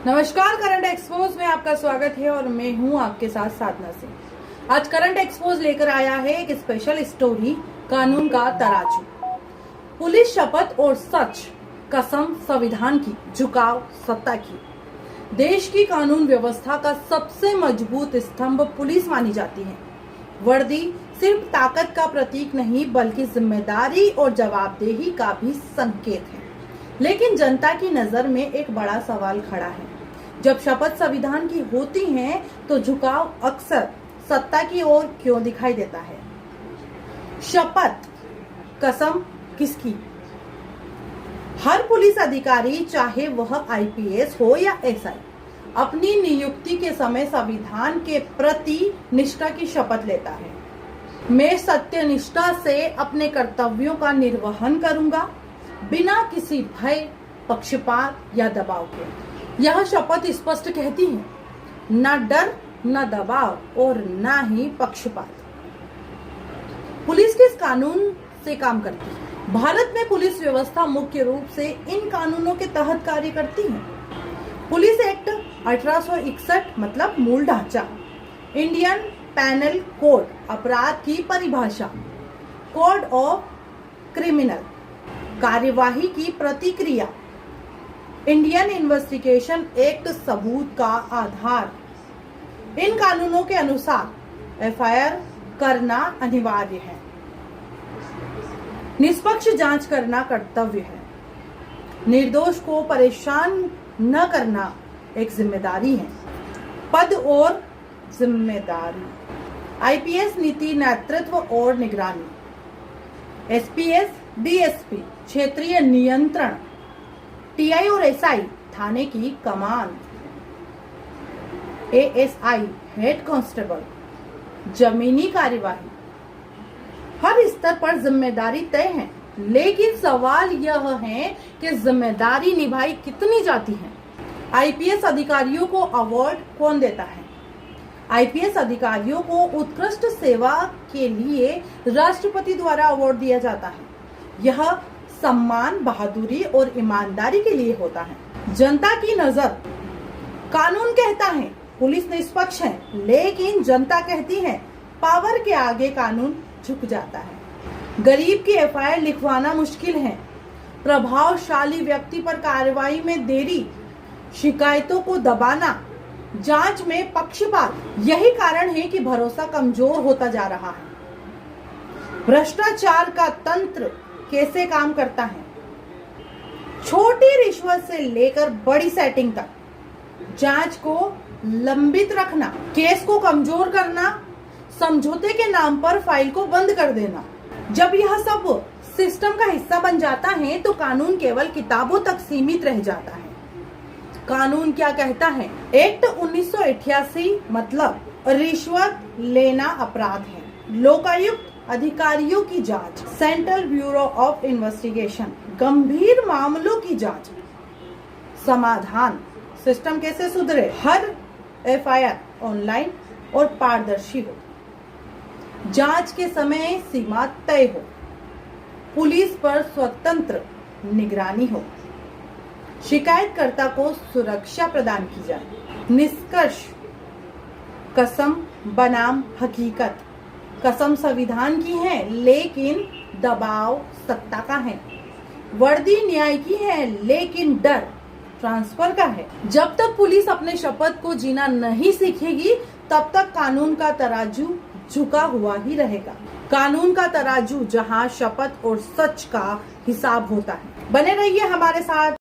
नमस्कार, current expose में आपका स्वागत है और मैं हूं आपके साथ साधना सिंह। आज करंट एक्सपोज लेकर आया है एक स्पेशल स्टोरी, कानून का तराजू। पुलिस शपथ और सच, कसम संविधान की, झुकाव सत्ता की। देश की कानून व्यवस्था का सबसे मजबूत स्तंभ पुलिस मानी जाती है। वर्दी सिर्फ ताकत का प्रतीक नहीं बल्कि जिम्मेदारी और जवाबदेही का भी संकेत है। लेकिन जनता की नजर में एक बड़ा सवाल खड़ा है। जब शपथ संविधान की होती है तो झुकाव अक्सर सत्ता की ओर क्यों दिखाई देता है? शपथ, कसम किसकी? हर पुलिस अधिकारी, चाहे वह आईपीएस हो या एसआई, अपनी नियुक्ति के समय संविधान के प्रति निष्ठा की शपथ लेता है। मैं सत्यनिष्ठा से अपने कर्तव्यों का निर्वहन करूंगा, बिना किसी भय, पक्षपात या दबाव के। यह शपथ स्पष्ट कहती है, न डर, न दबाव और न ही पक्षपात। पुलिस किस कानून से काम करती है? भारत में पुलिस व्यवस्था मुख्य रूप से इन कानूनों के तहत कार्य करती है। पुलिस एक्ट 1861 मतलब मूल ढांचा, इंडियन पैनल कोड अपराध की परिभाषा, कोड ऑफ क्रिमिनल कार्यवाही की प्रतिक्रिया, इंडियन इन्वेस्टिगेशन एक्ट सबूत का आधार। इन कानूनों के अनुसार एफआईआर करना अनिवार्य है, निष्पक्ष जांच करना कर्तव्य है, निर्दोष को परेशान न करना एक जिम्मेदारी है। पद और जिम्मेदारी, आईपीएस नीति, नेतृत्व और निगरानी, एसपीएस, डीएसपी क्षेत्रीय नियंत्रण, टीआई और एसआई थाने की कमान, एएसआई हेड कांस्टेबल जमीनी कार्यवाही। हर स्तर पर जिम्मेदारी तय है, लेकिन सवाल यह है कि जिम्मेदारी निभाई कितनी जाती है। आईपीएस अधिकारियों को अवार्ड कौन देता है? आईपीएस अधिकारियों को उत्कृष्ट सेवा के लिए राष्ट्रपति द्वारा अवार्ड दिया जाता है। यह सम्मान बहादुरी और ईमानदारी के लिए होता है। जनता की नजर, कानून कहता है पुलिस निष्पक्ष है, लेकिन जनता कहती है पावर के आगे कानून झुक जाता है। गरीब की एफआईआर लिखवाना मुश्किल है, प्रभावशाली व्यक्ति पर कार्रवाई में देरी, शिकायतों को दबाना, जांच में पक्षपात। यही कारण है कि भरोसा कमजोर होता जा रहा है। भ्रष्टाचार का तंत्र कैसे काम करता है? छोटी रिश्वत से लेकर बड़ी सेटिंग तक, जांच को लंबित रखना, केस को कमजोर करना, समझौते के नाम पर फाइल को बंद कर देना। जब यह सब सिस्टम का हिस्सा बन जाता है तो कानून केवल किताबों तक सीमित रह जाता है। कानून क्या कहता है? एक्ट 1988 मतलब रिश्वत लेना अपराध है। लोकायुक्त अधिकारियों की जांच, सेंट्रल ब्यूरो ऑफ इन्वेस्टिगेशन गंभीर मामलों की जांच, समाधान। सिस्टम कैसे सुधरे? हर एफआईआर ऑनलाइन और पारदर्शी हो, जांच के समय सीमा तय हो, पुलिस पर स्वतंत्र निगरानी हो, शिकायतकर्ता को सुरक्षा प्रदान की जाए। निष्कर्ष, कसम बनाम हकीकत। कसम संविधान की है, लेकिन दबाव सत्ता का है। वर्दी न्याय की है, लेकिन डर ट्रांसफर का है। जब तक पुलिस अपने शपथ को जीना नहीं सीखेगी, तब तक कानून का तराजू झुका हुआ ही रहेगा। कानून का तराजू जहां शपथ और सच का हिसाब होता है। बने रहिए हमारे साथ।